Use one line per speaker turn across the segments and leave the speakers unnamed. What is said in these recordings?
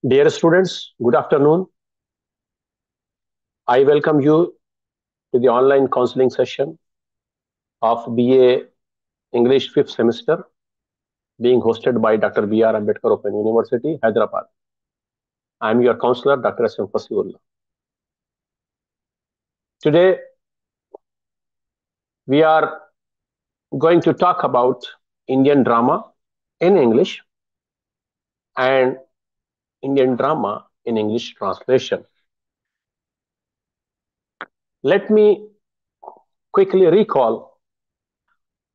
Dear students, good afternoon. I welcome you to the online counseling session of BA English 5th semester being hosted by Dr. B.R. Ambedkar Open University, Hyderabad. I am your counselor, Dr. S.M. Fasiullah. Today, we are going to talk about Indian drama in English and Indian drama in English translation. Let me quickly recall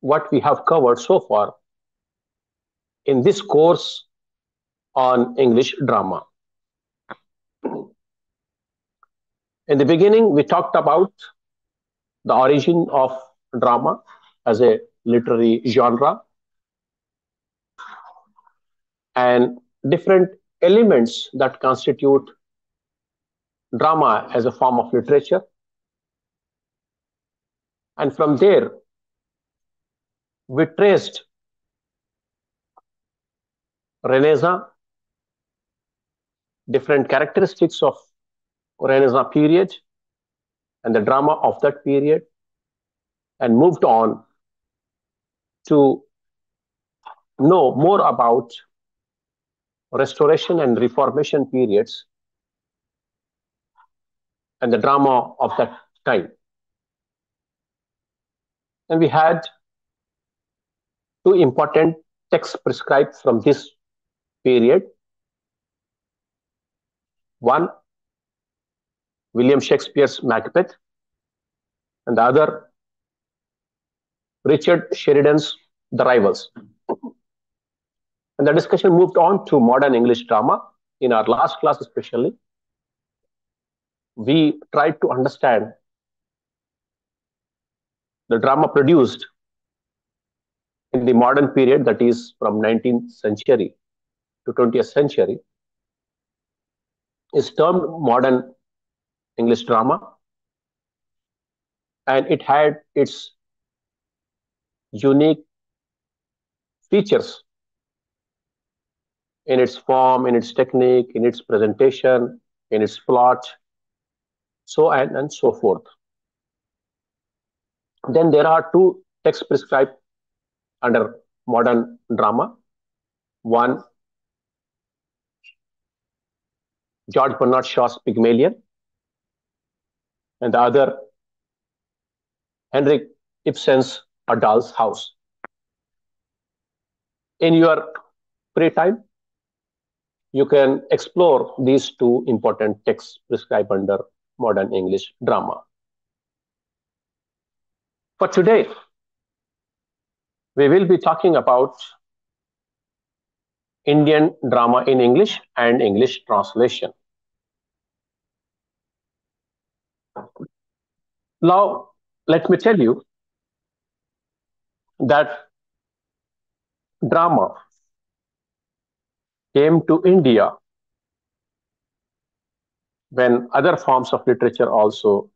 what we have covered so far in this course on English drama. In the beginning, we talked about the origin of drama as a literary genre and different elements that constitute drama as a form of literature. And from there, we traced Renaissance, different characteristics of Renaissance period and the drama of that period, and moved on to know more about Restoration and Reformation periods and the drama of that time. And we had two important texts prescribed from this period. One, William Shakespeare's Macbeth, and the other, Richard Sheridan's The Rivals. And the discussion moved on to modern English drama. In our last class especially, we tried to understand the drama produced in the modern period, that is from 19th century to 20th century, is termed modern English drama, and it had its unique features in its form, in its technique, in its presentation, in its plot, so on and so forth. Then there are two texts prescribed under modern drama. One, George Bernard Shaw's Pygmalion, and the other, Henrik Ibsen's A Doll's House. In your free time, you can explore these two important texts prescribed under modern English drama. For today, we will be talking about Indian drama in English and English translation. Now, let me tell you that drama came to India when other forms of literature also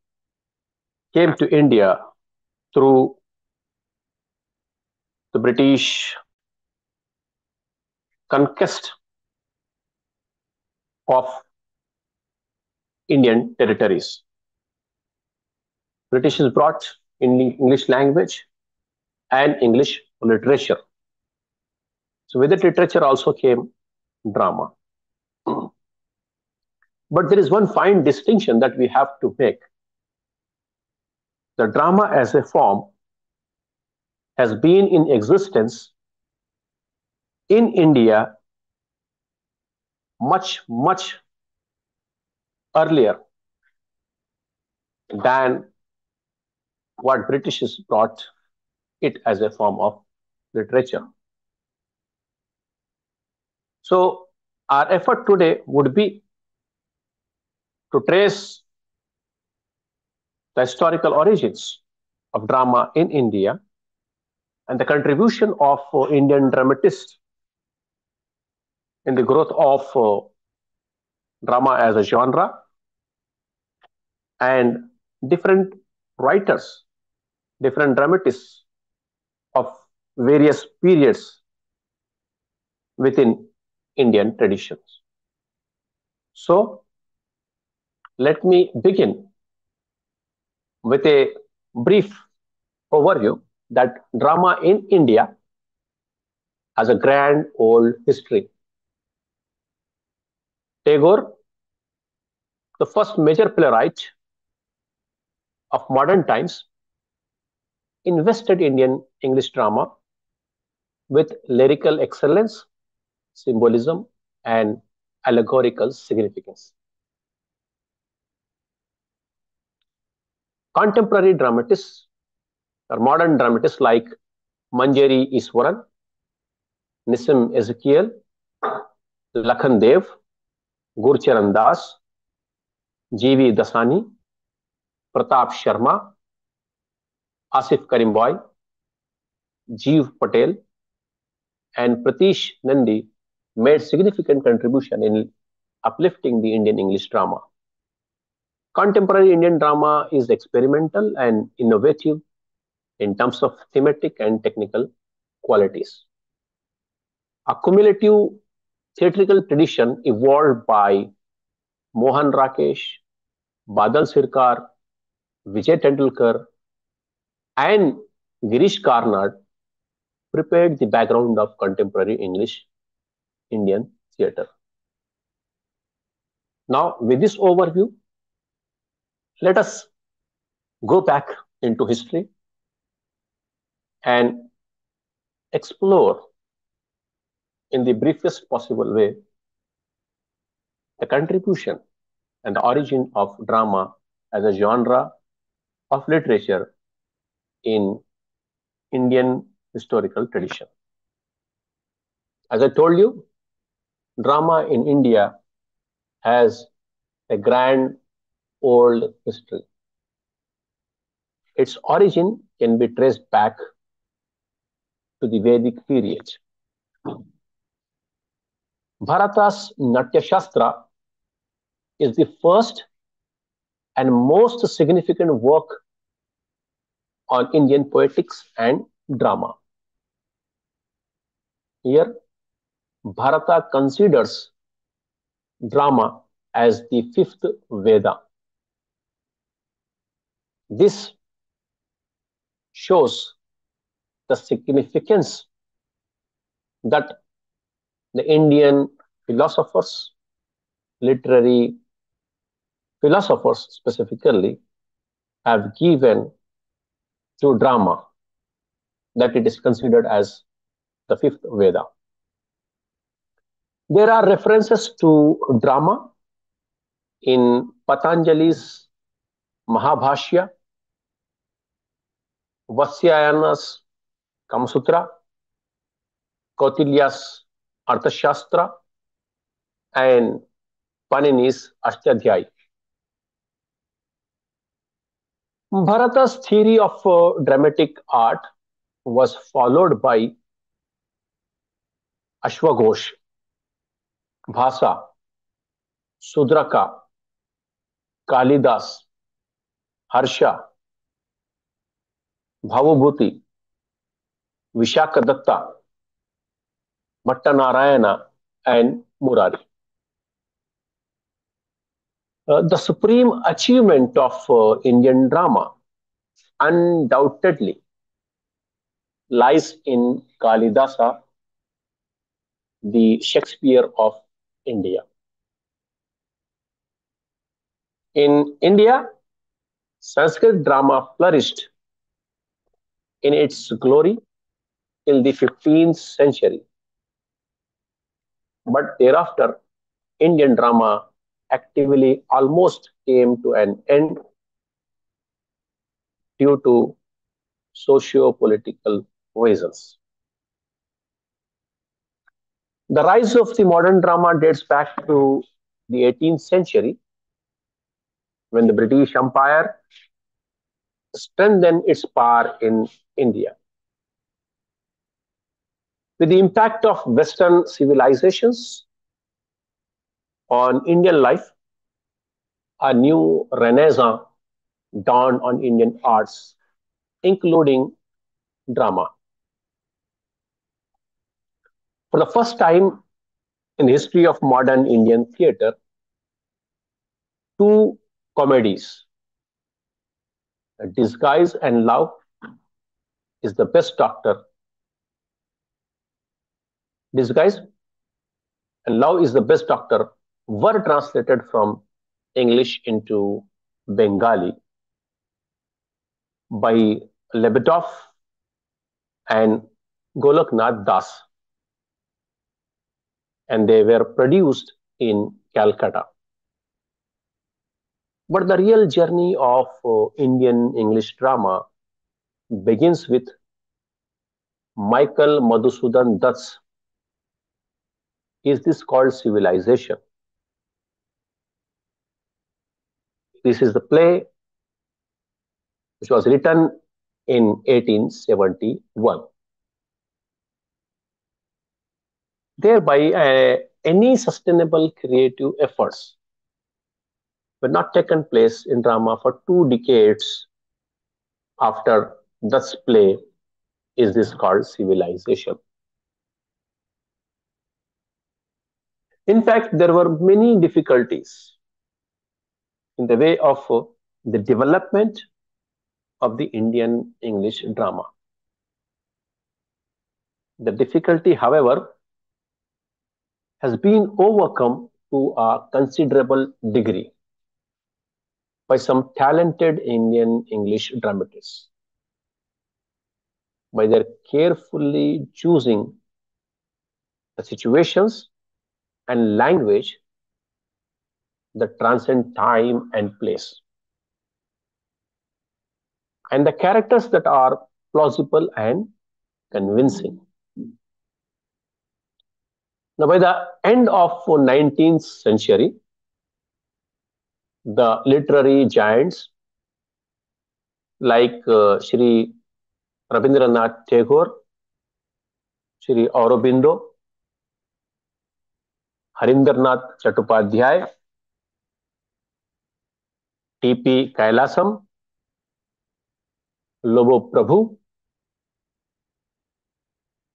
came to India through the British conquest of Indian territories. British brought in English language and English literature. So with the literature also came drama. But there is one fine distinction that we have to make. The drama as a form has been in existence in India much, much earlier than what British brought it as a form of literature. So our effort today would be to trace the historical origins of drama in India and the contribution of Indian dramatists in the growth of drama as a genre, and different writers, different dramatists of various periods within Indian traditions. So, let me begin with a brief overview that drama in India has a grand old history. Tagore, the first major playwright of modern times, invested Indian English drama with lyrical excellence, symbolism, and allegorical significance. Contemporary dramatists or modern dramatists like Manjari Iswaran, Nissim Ezekiel, Lakhan Dev, Gurcharan Das, G.V. Dasani, Pratap Sharma, Asif Karimboy, Jeev Patel, and Pratish Nandi made significant contribution in uplifting the Indian English drama. Contemporary Indian drama is experimental and innovative in terms of thematic and technical qualities. A cumulative theatrical tradition evolved by Mohan Rakesh, Badal Sirkar, Vijay Tendulkar, and Girish Karnad prepared the background of contemporary English Indian theatre. Now, with this overview, let us go back into history and explore in the briefest possible way the contribution and the origin of drama as a genre of literature in Indian historical tradition. As I told you, drama in India has a grand old history. Its origin can be traced back to the Vedic period. Bharata's Natya Shastra is the first and most significant work on Indian poetics and drama. Here, Bharata considers drama as the fifth Veda. This shows the significance that the Indian philosophers, literary philosophers specifically, have given to drama, that it is considered as the fifth Veda. There are references to drama in Patanjali's Mahabhashya, Vatsyayana's Kamasutra, Kautilya's Arthashastra, and Panini's Ashtadhyayi. Bharata's theory of dramatic art was followed by Ashwaghosh, Bhasa, Sudraka, Kalidas, Harsha, Bhavubhuti, Vishakadatta, Bhattanarayana, and Murari. The supreme achievement of Indian drama undoubtedly lies in Kalidasa, the Shakespeare of India. In India, Sanskrit drama flourished in its glory till the 15th century. But thereafter, Indian drama actively almost came to an end due to socio-political reasons. The rise of the modern drama dates back to the 18th century, when the British Empire strengthened its power in India. With the impact of Western civilizations on Indian life, a new renaissance dawned on Indian arts, including drama. For the first time in the history of modern Indian theatre, two comedies, Disguise and Love is the Best Doctor. Disguise and Love is the Best Doctor were translated from English into Bengali by Lebedov and Goloknath Das, and they were produced in Calcutta. But the real journey of Indian English drama begins with Michael Madhusudan Dutt's Is This Called Civilization? This is the play which was written in 1871. Thereby, any sustainable creative efforts were not taken place in drama for 2 decades after Dutt's play Is This Called Civilization? In fact, there were many difficulties in the way of the development of the Indian English drama. The difficulty, however, has been overcome to a considerable degree by some talented Indian English dramatists, by their carefully choosing the situations and language that transcend time and place, and the characters that are plausible and convincing. Now, by the end of 19th century, the literary giants like Shri Rabindranath Tagore, Shri Aurobindo, Harindranath Chattopadhyay, T.P. Kailasam, Lobo Prabhu,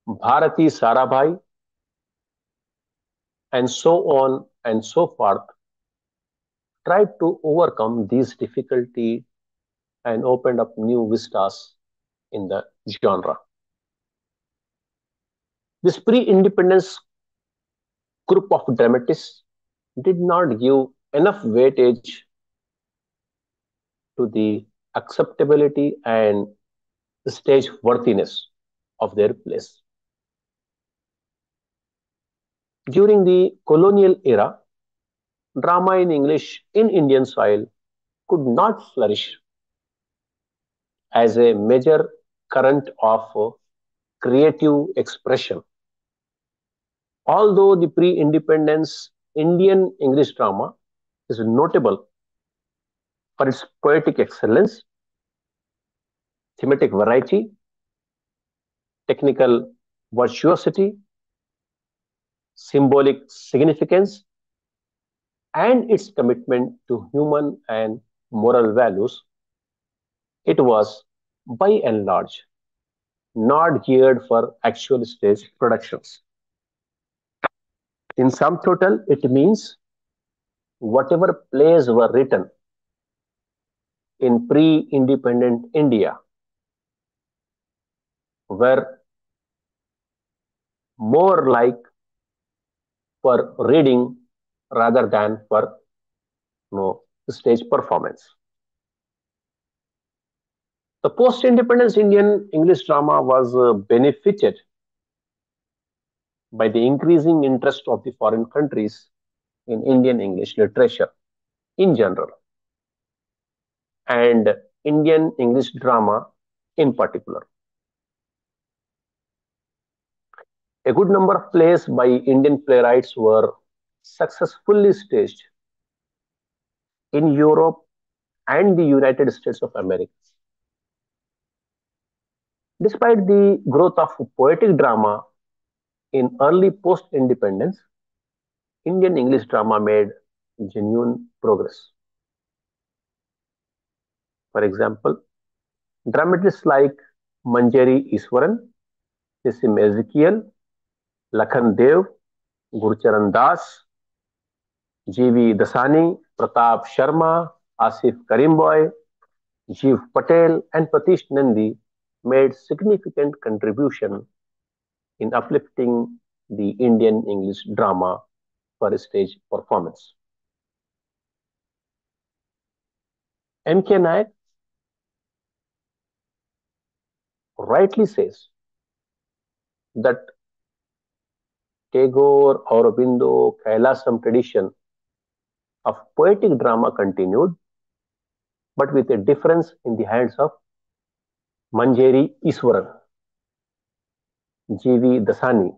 Bharati Sarabhai, and so on and so forth, tried to overcome these difficulties and opened up new vistas in the genre. This pre-independence group of dramatists did not give enough weightage to the acceptability and stage worthiness of their plays. During the colonial era, drama in English in Indian soil could not flourish as a major current of creative expression. Although the pre-independence Indian English drama is notable for its poetic excellence, thematic variety, technical virtuosity, symbolic significance, and its commitment to human and moral values, it was by and large not geared for actual stage productions. In sum total, it means whatever plays were written in pre-independent India were more like for reading rather than for stage performance. The post-independence Indian English drama was benefited by the increasing interest of the foreign countries in Indian English literature in general and Indian English drama in particular. A good number of plays by Indian playwrights were successfully staged in Europe and the United States of America. Despite the growth of poetic drama in early post-independence, Indian English drama made genuine progress. For example, dramatists like Manjari Iswaran, Nisim Ezekiel, Lakhan Dev, Gurcharan Das, G.V. Dasani, Pratap Sharma, Asif Karimboy, Jeev Patel, and Pratish Nandi made significant contribution in uplifting the Indian English drama for stage performance. M.K. Nayak rightly says that Tagore, Aurobindo, Kailasam tradition of poetic drama continued, but with a difference in the hands of Manjeri Iswaran, G.V. Dasani,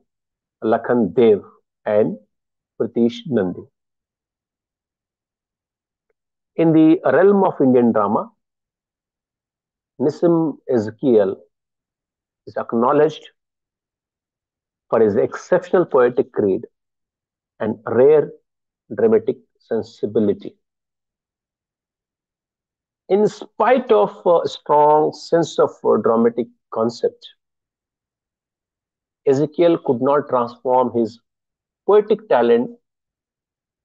Lakhan Dev, and Pratish Nandi. In the realm of Indian drama, Nissim Ezekiel is acknowledged for his exceptional poetic creed and rare dramatic sensibility. In spite of a strong sense of dramatic concept, Ezekiel could not transform his poetic talent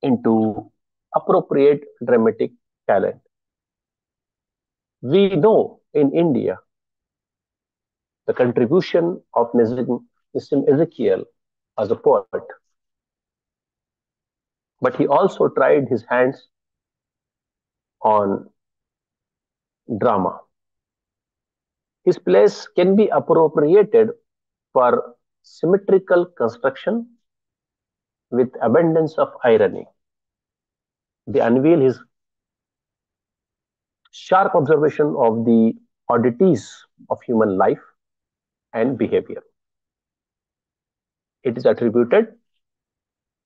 into appropriate dramatic talent. We know in India the contribution of Nissim Ezekiel as a poet, but he also tried his hands on drama. His plays can be appropriated for symmetrical construction with abundance of irony. They unveil his sharp observation of the oddities of human life and behavior. It is attributed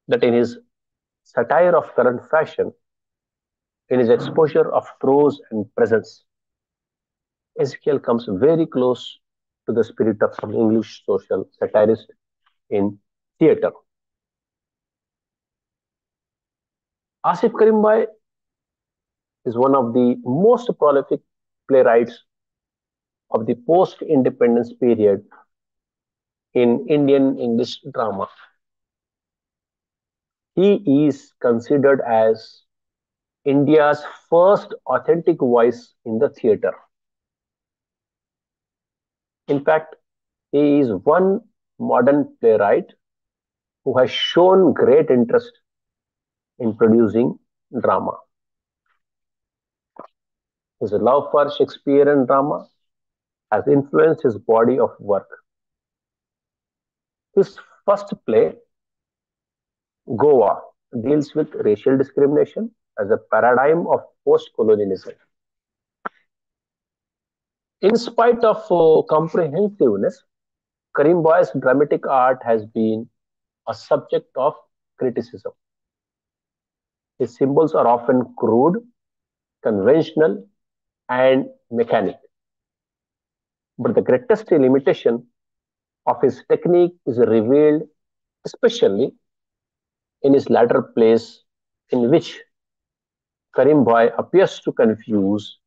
that in his satire of current fashion, in his exposure of prose and presence, Ezekiel comes very close to the spirit of some English social satirist in theatre. Asif Karimbai is one of the most prolific playwrights of the post-independence period in Indian English drama. He is considered as India's first authentic voice in the theatre. In fact, he is one modern playwright who has shown great interest in producing drama. His love for Shakespeare and drama has influenced his body of work. His first play, Goa, deals with racial discrimination as a paradigm of post colonialism. In spite of comprehensiveness, Karim Boy's dramatic art has been a subject of criticism. His symbols are often crude, conventional, and mechanic. But the greatest limitation of his technique is revealed especially in his latter plays, in which Karim Boy appears to confuse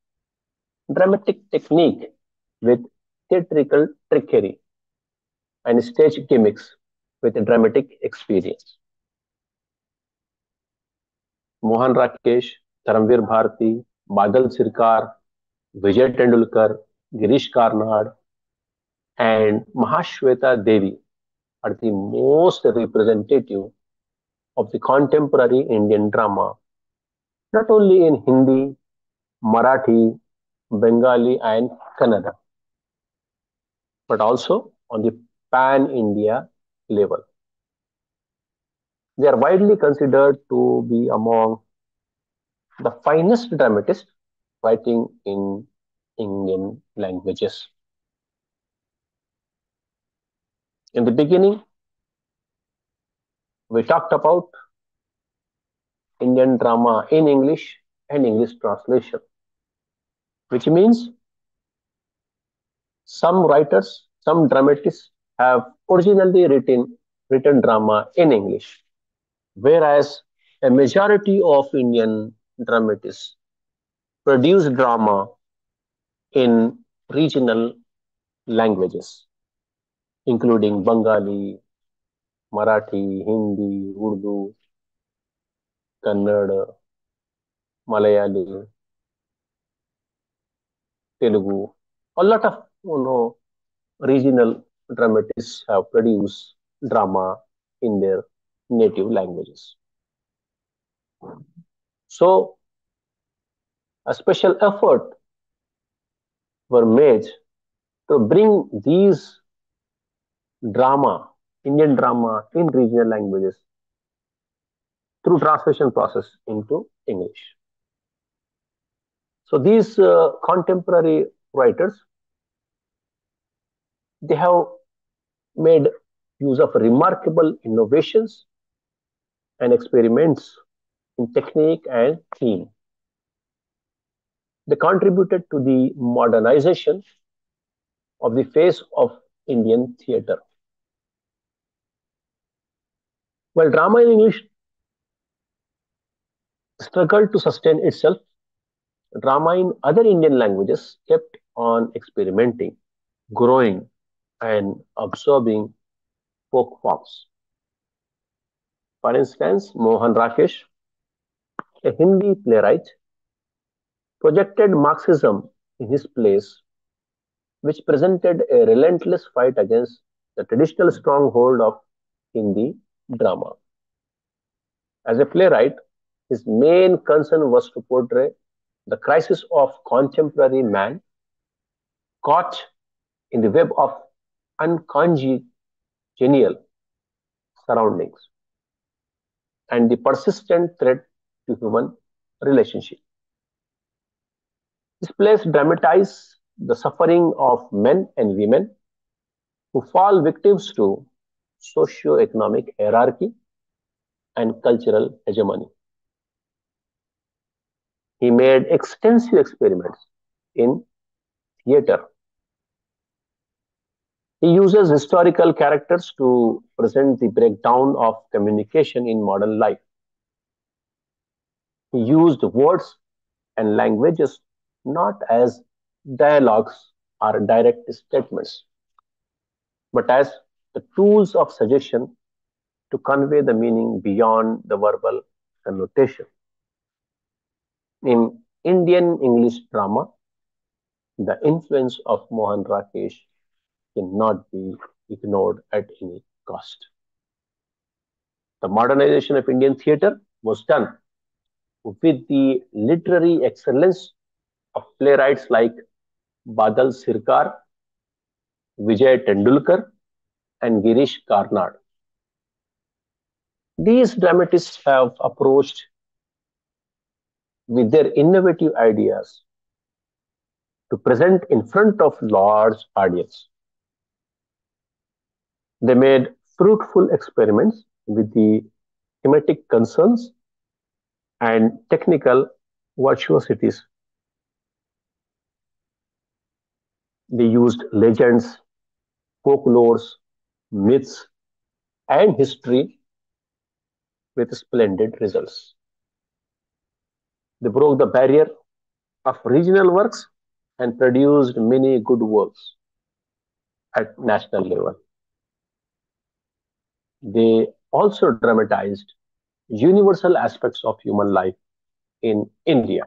dramatic technique with theatrical trickery and stage gimmicks with dramatic experience. Mohan Rakesh, Taramveer Bharati, Badal Sirkar, Vijay Tendulkar, Girish Karnad, and Mahashweta Devi are the most representative of the contemporary Indian drama, not only in Hindi, Marathi, Bengali, and Kannada, but also on the pan India level. They are widely considered to be among the finest dramatists writing in Indian languages. In the beginning, we talked about Indian drama in English and English translation, which means some writers, some dramatists have originally written drama in English, whereas a majority of Indian dramatists produce drama in regional languages, including Bengali, Marathi, Hindi, Urdu, Kannada, Malayali, Telugu. A lot of regional dramatists have produced drama in their native languages. So a special effort were made to bring these drama, Indian drama in regional languages through translation process into English. So these contemporary writers, they have made use of remarkable innovations and experiments in technique and theme. They contributed to the modernization of the face of Indian theatre. While drama in English struggled to sustain itself, drama in other Indian languages kept on experimenting, growing, and absorbing folk forms. For instance, Mohan Rakesh, a Hindi playwright, projected Marxism in his plays, which presented a relentless fight against the traditional stronghold of Hindi drama. As a playwright, his main concern was to portray the crisis of contemporary man caught in the web of uncongenial surroundings and the persistent threat to human relationship. This plays dramatize the suffering of men and women who fall victims to socio-economic hierarchy and cultural hegemony. He made extensive experiments in theatre. He uses historical characters to present the breakdown of communication in modern life. He used words and languages not as dialogues or direct statements, but as the tools of suggestion to convey the meaning beyond the verbal connotation. In Indian English drama, the influence of Mohan Rakesh cannot be ignored at any cost. The modernization of Indian theatre was done with the literary excellence of playwrights like Badal Sirkar, Vijay Tendulkar, and Girish Karnad. These dramatists have approached with their innovative ideas to present in front of large audience. They made fruitful experiments with the thematic concerns and technical virtuosities. They used legends, folklores, myths, and history with splendid results. They broke the barrier of regional works and produced many good works at national level. They also dramatized universal aspects of human life in India.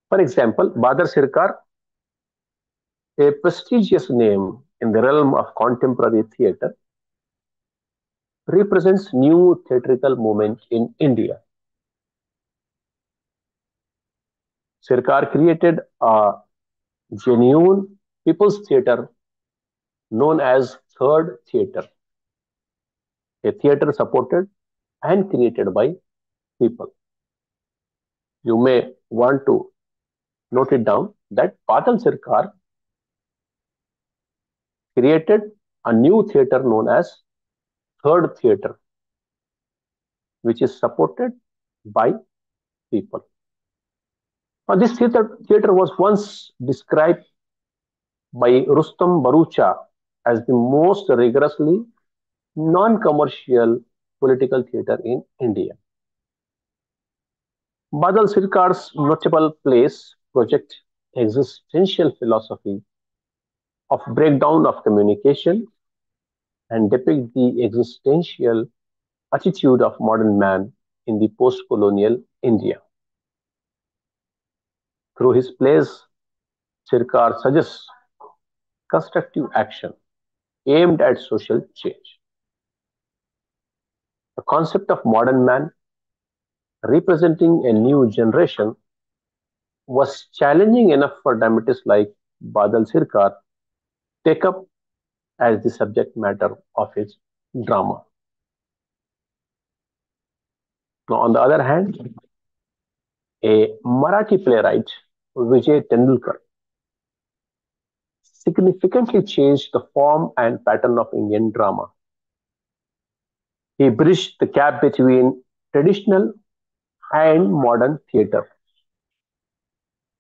For example, Badar Sirkar, a prestigious name in the realm of contemporary theatre, represents new theatrical movement in India. Sirkar created a genuine people's theatre known as Third Theatre, a theatre supported and created by people. You may want to note it down that Badal Sirkar created a new theatre known as Third Theatre, which is supported by people. Now, this theatre was once described by Rustam Barucha as the most rigorously non-commercial political theatre in India. Badal Sirkar's notable plays project existential philosophy of breakdown of communication and depict the existential attitude of modern man in the post-colonial India. Through his plays, Sirkar suggests constructive action aimed at social change. The concept of modern man representing a new generation was challenging enough for dramatists like Badal Sirkar take up as the subject matter of his drama. Now, on the other hand, a Marathi playwright, Vijay Tendulkar, significantly changed the form and pattern of Indian drama. He bridged the gap between traditional and modern theatre.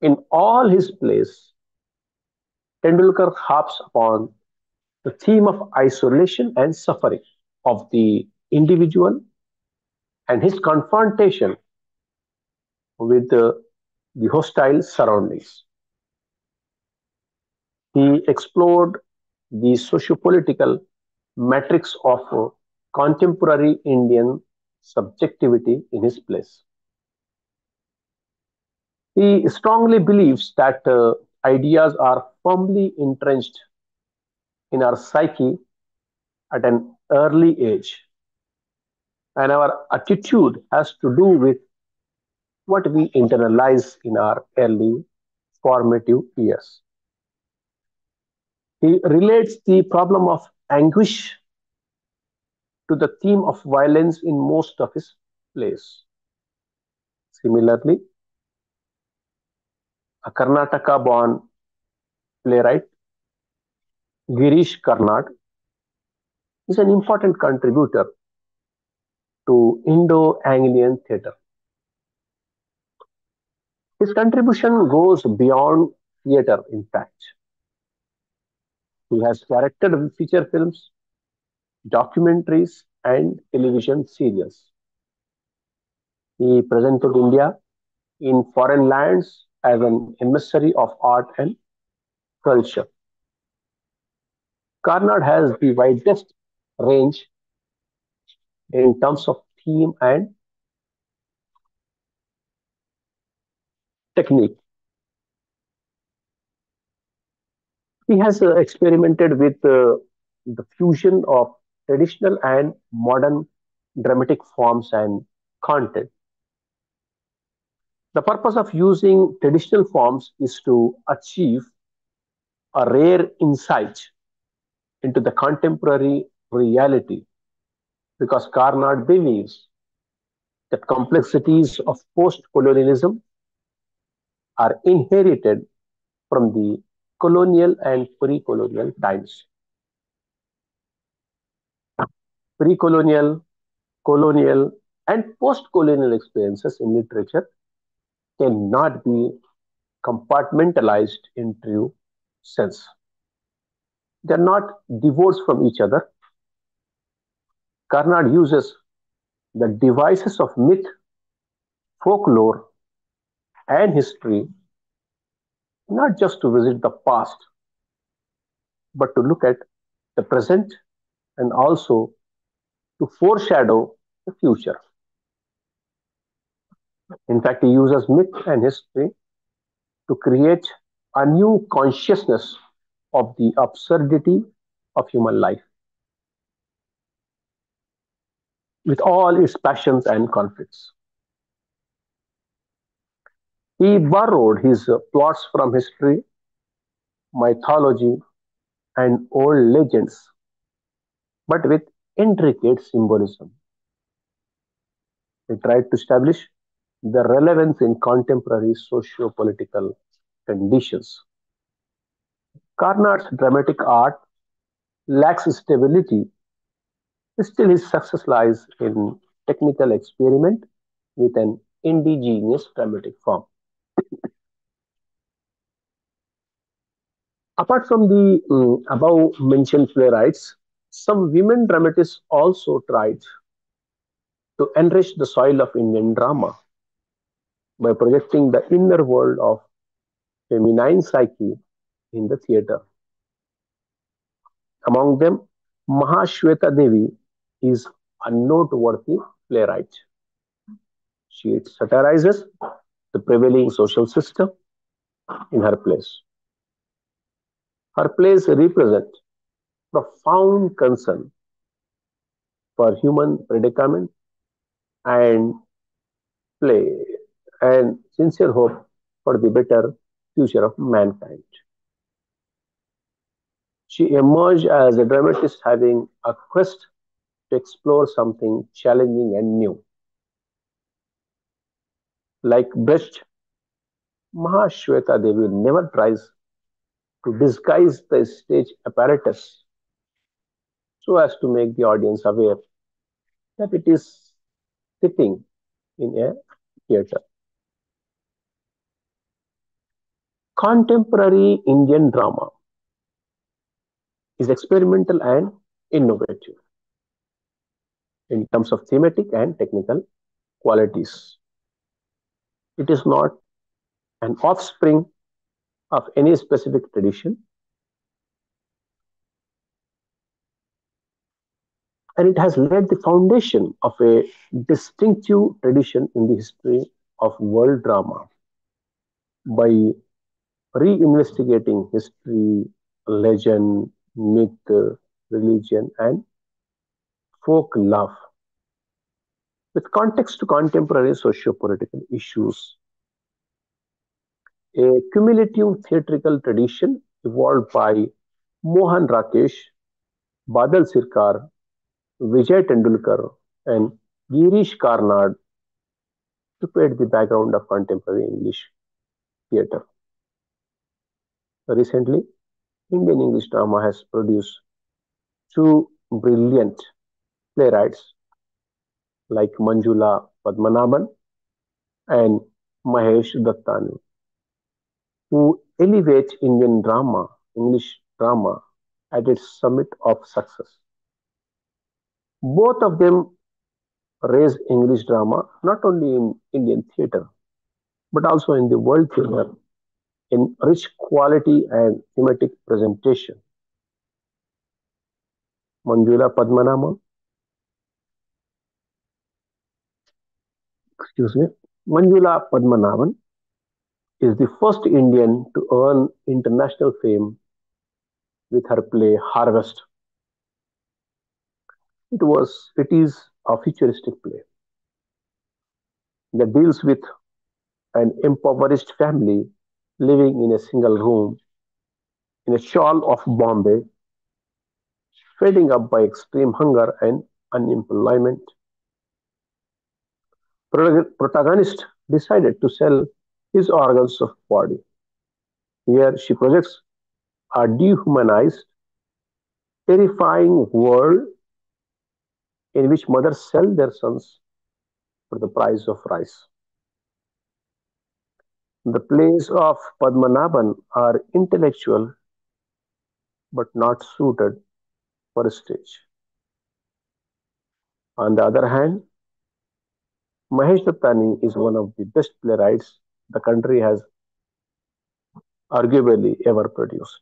In all his plays, Tendulkar harps upon the theme of isolation and suffering of the individual and his confrontation with the hostile surroundings. He explored the socio-political matrix of contemporary Indian subjectivity in his plays. He strongly believes that ideas are firmly entrenched in our psyche at an early age, and our attitude has to do with what we internalize in our early formative years. He relates the problem of anguish to the theme of violence in most of his plays. Similarly, a Karnataka born playwright, Girish Karnad, is an important contributor to Indo Anglian theatre. His contribution goes beyond theatre, in fact. He has directed feature films, documentaries, and television serials. He presented India in foreign lands as an emissary of art and culture. Karnad has the widest range in terms of theme and technique. He has experimented with the fusion of traditional and modern dramatic forms and content. The purpose of using traditional forms is to achieve a rare insight into the contemporary reality because Carnot believes that complexities of post colonialism are inherited from the colonial and pre colonial times. Pre colonial, colonial, and post colonial experiences in literature cannot be compartmentalized in true sense. They're not divorced from each other. Carnard uses the devices of myth, folklore, and history not just to visit the past, but to look at the present and also to foreshadow the future. In fact, he uses myth and history to create a new consciousness of the absurdity of human life with all its passions and conflicts. He borrowed his plots from history, mythology, and old legends, but with intricate symbolism. He tried to establish the relevance in contemporary socio-political conditions. Carnar's dramatic art lacks stability. Still, his success lies in technical experiment with an indigenous dramatic form. Apart from the above mentioned playwrights, some women dramatists also tried to enrich the soil of Indian drama by projecting the inner world of feminine psyche in the theatre. Among them, Mahashweta Devi is a noteworthy playwright. She satirizes the prevailing social system in her plays. Her plays represent profound concern for human predicament and play and sincere hope for the better future of mankind. She emerged as a dramatist having a quest to explore something challenging and new. Like Brecht, Mahashweta Devi never tries to disguise the stage apparatus so as to make the audience aware that it is sitting in a theater. Contemporary Indian drama is experimental and innovative in terms of thematic and technical qualities. It is not an offspring of any specific tradition, and it has laid the foundation of a distinctive tradition in the history of world drama by reinvestigating history, legend, myth, religion, and folk love with context to contemporary socio-political issues. A cumulative theatrical tradition evolved by Mohan Rakesh, Badal Sirkar, Vijay Tendulkar, and Girish Karnad prepared the background of contemporary English theatre. Recently, Indian English drama has produced two brilliant playwrights like Manjula Padmanabhan and Mahesh Dattani, who elevate English drama, at its summit of success. Both of them raise English drama not only in Indian theatre but also in the world theatre in rich quality and thematic presentation. Manjula Padmanabhan, excuse me, Manjula Padmanabhan is the first Indian to earn international fame with her play Harvest. It is a futuristic play that deals with an impoverished family living in a single room in a shawl of Bombay, fading up by extreme hunger and unemployment. Protagonist decided to sell his organs of body. Here she projects a dehumanized, terrifying world in which mothers sell their sons for the price of rice. The plays of Padmanabhan are intellectual but not suited for a stage. On the other hand, Mahesh Dattani is one of the best playwrights the country has arguably ever produced.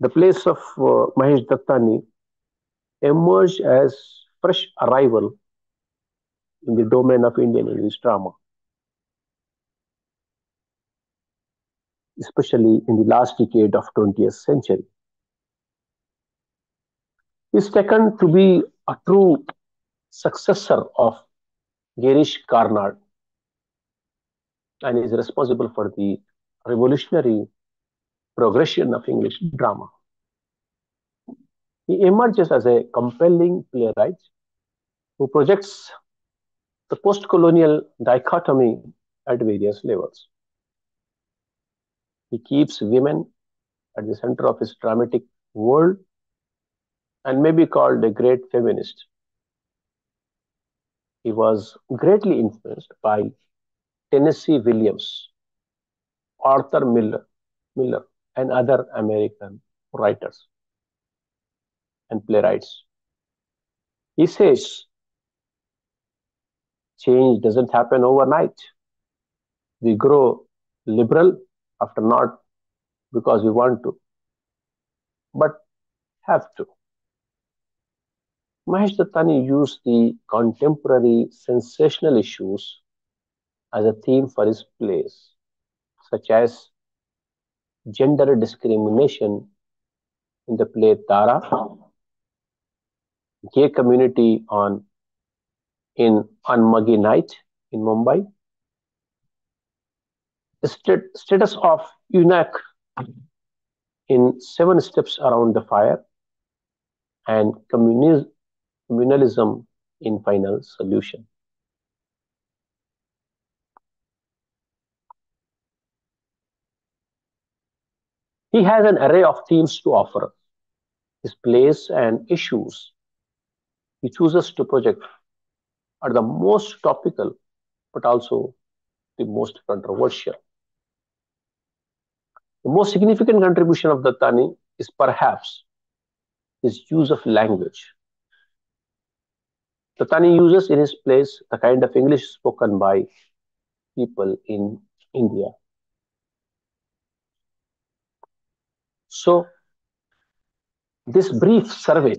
The plays of Mahesh Dattani emerged as fresh arrival in the domain of Indian English drama, especially in the last decade of 20th century. He is taken to be a true successor of Girish Karnad and is responsible for the revolutionary progression of English drama. He emerges as a compelling playwright who projects the post-colonial dichotomy at various levels. He keeps women at the center of his dramatic world and may be called a great feminist. He was greatly influenced by Tennessee Williams, Arthur Miller, and other American writers and playwrights. He says change doesn't happen overnight. We grow liberal after not because we want to, but have to. Mahesh Dattani used the contemporary sensational issues as a theme for his plays, such as gender discrimination in the play Tara, gay community on Muggy Night in Mumbai, status of eunuch in Seven Steps Around the Fire, and communalism in Final Solution. He has an array of themes to offer. His plays and issues he chooses to project are the most topical but also the most controversial. The most significant contribution of Dattani is perhaps his use of language. Dattani uses in his plays the kind of English spoken by people in India. So, this brief survey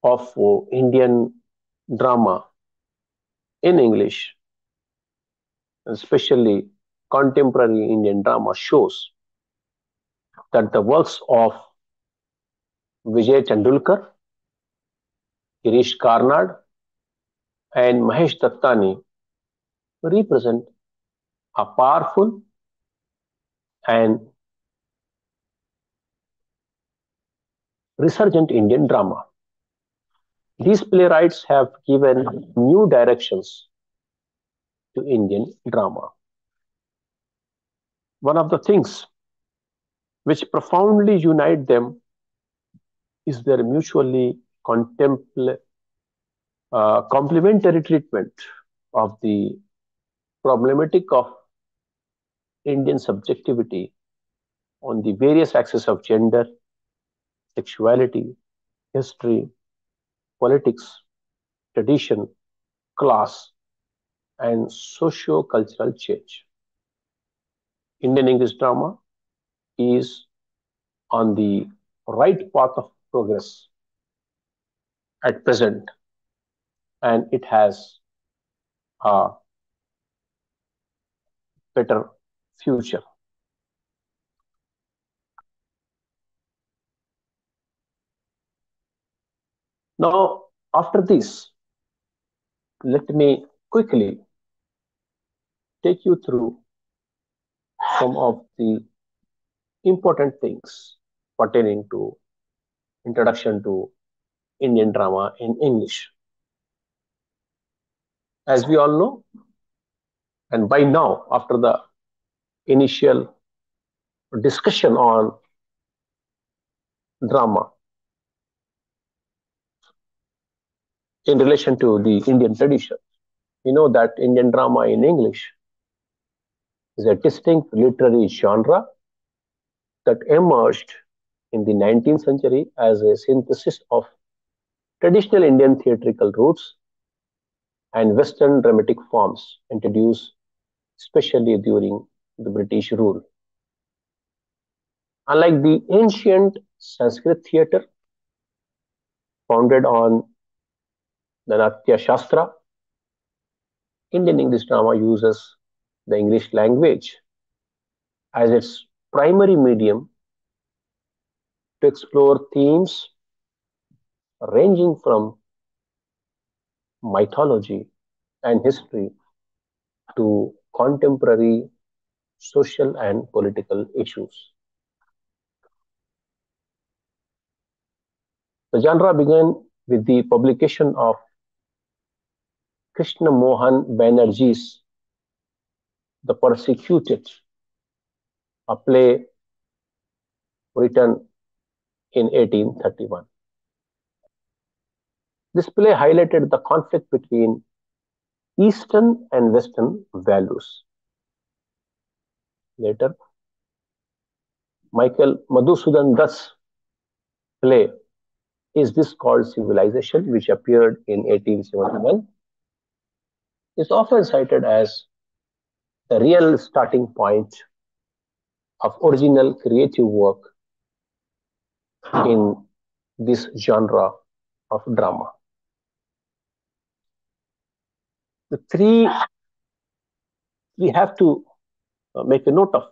of Indian drama in English, especially contemporary Indian drama, shows that the works of Vijay Chandulkar, Girish Karnad, and Mahesh Dattani represent a powerful and resurgent Indian drama. These playwrights have given new directions to Indian drama. One of the things which profoundly unite them is their mutually complementary treatment of the problematic of Indian subjectivity on the various axes of gender, sexuality, history, politics, tradition, class, and socio-cultural change. Indian English drama is on the right path of progress at present, and it has a better future. Now, after this, let me quickly take you through some of the important things pertaining to introduction to Indian drama in English. As we all know, and by now, after the initial discussion on drama in relation to the Indian tradition, we know that Indian drama in English is a distinct literary genre that emerged in the 19th century as a synthesis of traditional Indian theatrical roots and Western dramatic forms introduced especially during the British rule. Unlike the ancient Sanskrit theatre founded on the Natya Shastra, Indian English drama uses the English language as its primary medium to explore themes ranging from mythology and history to contemporary social and political issues. The genre began with the publication of Krishna Mohan Banerjee's The Persecuted, a play written in 1831. This play highlighted the conflict between Eastern and Western values. Later, Michael Madhusudan Dutt's play Is This Called Civilization, which appeared in 1871, is often cited as the real starting point of original creative work in this genre of drama. The three, we have to make a note of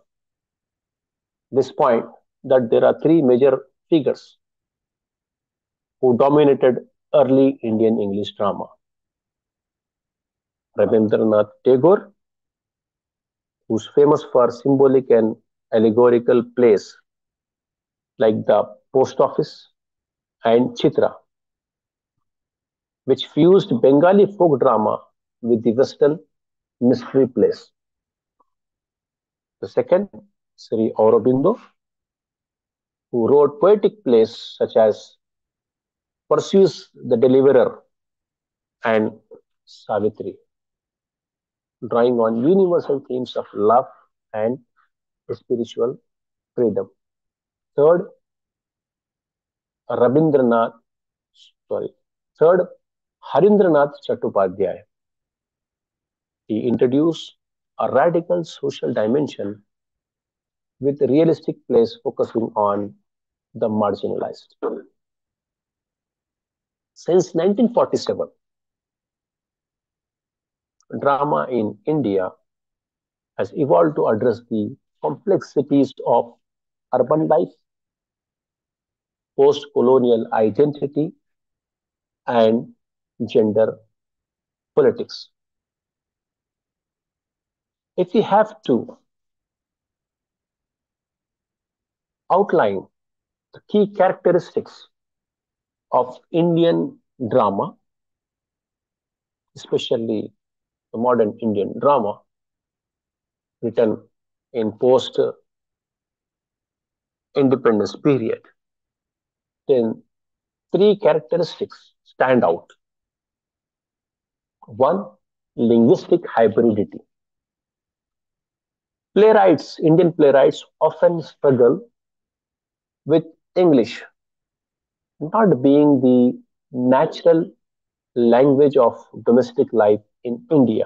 this point that there are three major figures who dominated early Indian English drama. Rabindranath Tagore, who's famous for symbolic and allegorical plays like the Post Office and Chitra, which fused Bengali folk drama with the Western mystery plays. The second, Sri Aurobindo, who wrote poetic plays such as Pursues the Deliverer and Savitri, drawing on universal themes of love and spiritual freedom. Third, Rabindranath, sorry, third, Harindranath Chattopadhyay. He introduced a radical social dimension with realistic plays focusing on the marginalized. Since 1947, drama in India has evolved to address the complexities of urban life, post colonial identity, and gender politics. If we have to outline the key characteristics of Indian drama, especially the modern Indian drama written in post independence period, then three characteristics stand out. One, linguistic hybridity. Indian playwrights often struggle with English not being the natural language of domestic life in India,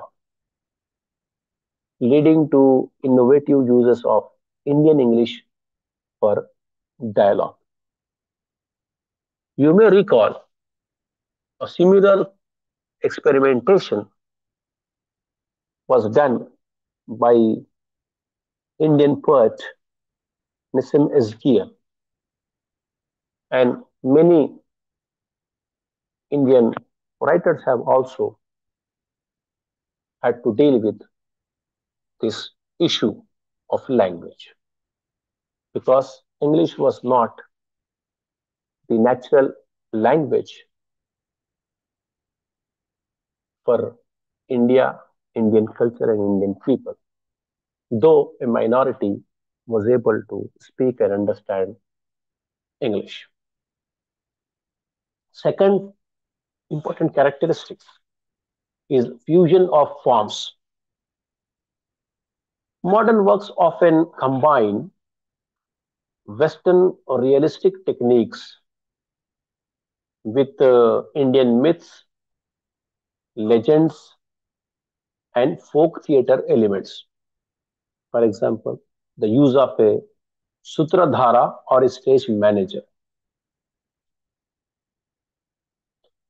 leading to innovative uses of Indian English for dialogue. You may recall a similar experimentation was done by Indian poet Nissim Ezgiel, and many Indian writers have also had to deal with this issue of language because English was not the natural language for India, Indian culture, and Indian people, though a minority was able to speak and understand English. Second important characteristic is fusion of forms. Modern works often combine Western or realistic techniques with Indian myths, legends, and folk theatre elements. For example, the use of a Sutradhara or a stage manager.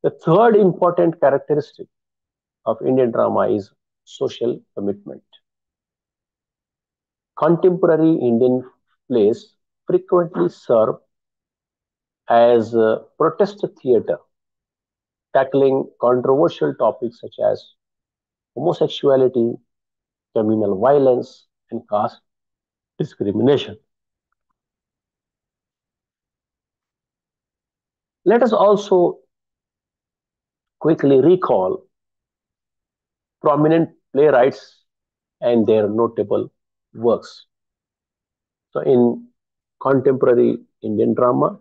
The third important characteristic of Indian drama is social commitment. Contemporary Indian plays frequently serve as protest theatre, tackling controversial topics such as homosexuality, communal violence, and caste discrimination. Let us also quickly recall prominent playwrights and their notable works. So, in contemporary Indian drama,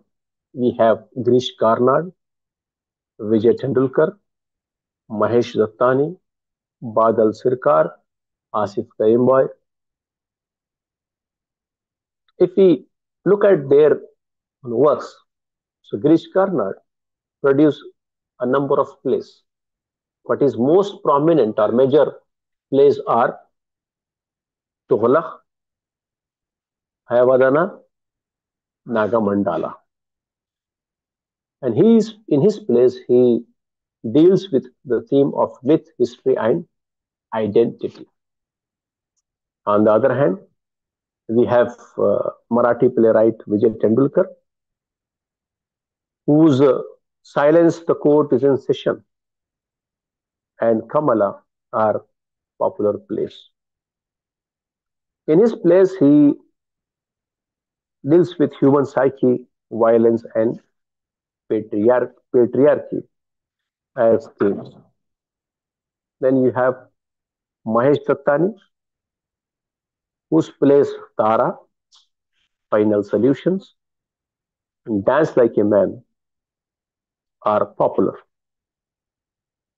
we have Girish Karnad, Vijay Tendulkar, Mahesh Dattani, Badal Sirkar, Asif Karimboy. If we look at their works, so Girish Karnad produced a number of plays. What is most prominent or major plays are Tughlaq, Hayavadana, Nagamandala. And in his plays he deals with the theme of myth, history, and identity. On the other hand, we have Marathi playwright Vijay Tendulkar, whose Silence the Court is in Session and Kamala are popular plays. In his plays, he deals with human psyche, violence, and patriarchy as themes. Then you have Mahesh Dattani, whose plays Tara, Final Solutions, and Dance Like a Man are popular.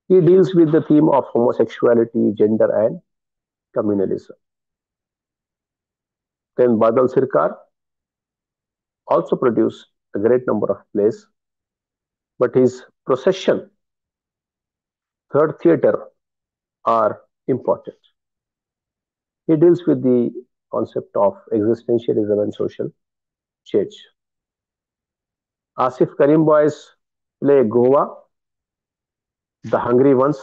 He deals with the theme of homosexuality, gender, and communalism. Then Badal Sirkar also produced a great number of plays, but his Procession, Third Theatre are important. He deals with the concept of existentialism and social change. Asif Karimboy's play Goa, The Hungry Ones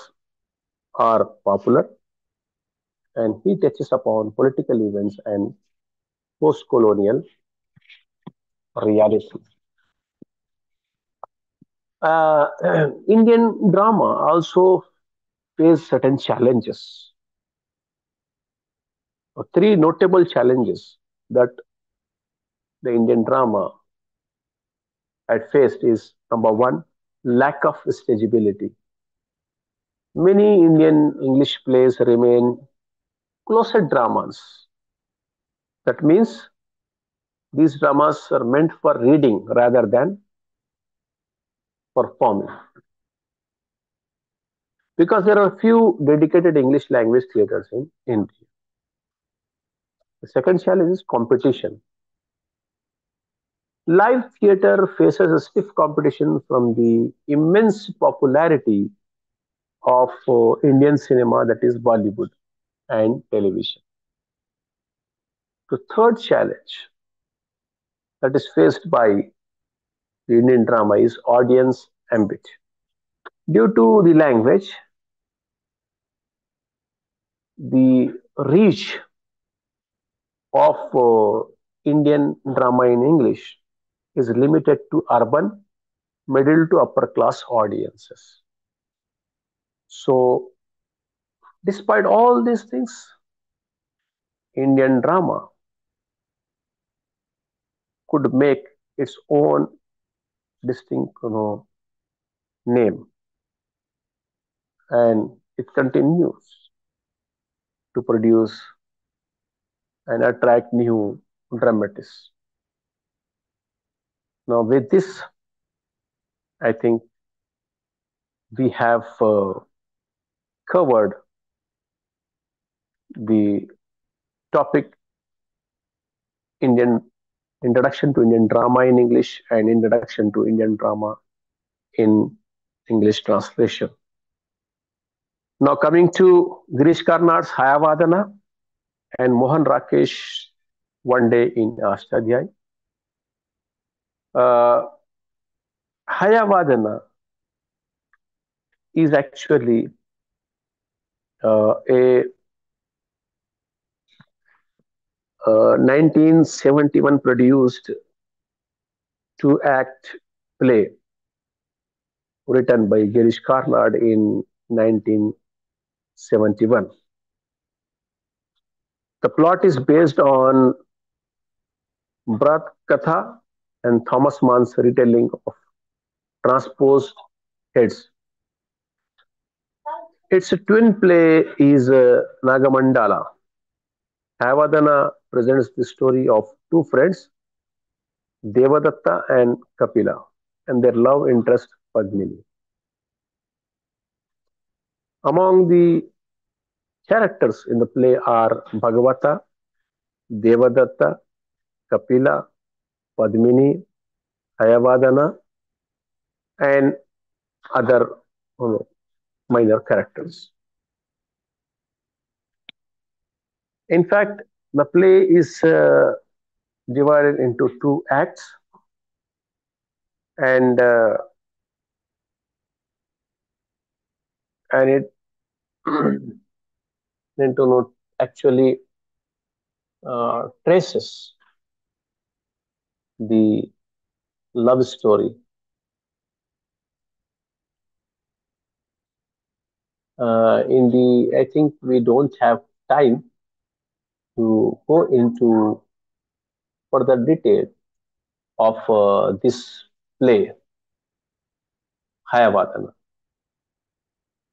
are popular, and he touches upon political events and post-colonial reality. Uh, Indian drama also face certain challenges. Three notable challenges that the Indian drama had faced is number one, lack of stageability. Many Indian English plays remain closet dramas. That means these dramas are meant for reading rather than performing. Because there are few dedicated English language theatres in India. The second challenge is competition. Live theatre faces a stiff competition from the immense popularity of Indian cinema, that is Bollywood and television. The third challenge that is faced by the Indian drama is audience ambit. Due to the language, the reach of Indian drama in English is limited to urban, middle to upper class audiences. So, despite all these things, Indian drama could make its own distinct name, and it continues to produce and attract new dramatists. Now, with this, I think we have covered the topic Indian introduction to Indian drama in English and introduction to Indian drama in English translation. Now, coming to Girish Karnad's Hayavadana and Mohan Rakesh One Day in Ashtadhyay. Uh, Hayavadana is actually a 1971 produced two-act play written by Girish Karnad in 1971. The plot is based on Bharat Katha and Thomas Mann's retelling of transposed heads. Its twin play is Nagamandala. Havadana presents the story of two friends, Devadatta and Kapila, and their love interest Padmini. Among the characters in the play are Bhagavata, Devadatta, Kapila, Padmini, Hayavadana, and other minor characters. In fact, the play is divided into two acts, and and it into note actually traces the love story. In the, I think we don't have time to go into further detail of this play, Hayavadana.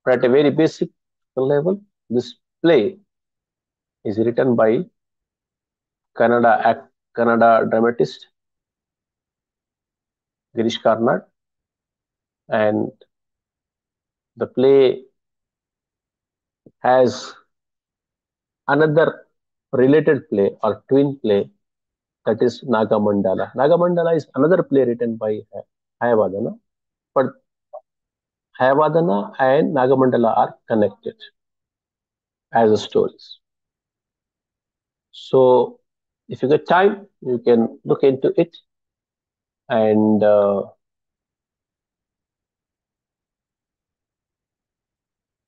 But at a very basic level, this play is written by Kannada dramatist Girish Karnad, and the play has another related play or twin play, that is Nagamandala. Nagamandala is another play written by Hayavadana, but Hayavadana and Nagamandala are connected as stories. So, if you get time, you can look into it and know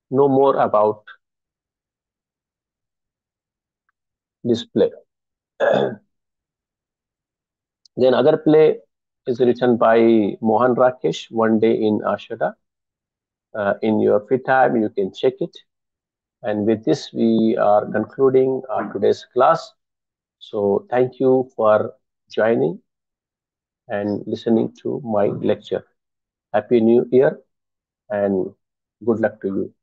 more about this play. Then, other play is written by Mohan Rakesh, One Day in Ashada. In your free time, you can check it. And with this, we are concluding our today's class. So, thank you for joining and listening to my lecture. Happy New Year and good luck to you.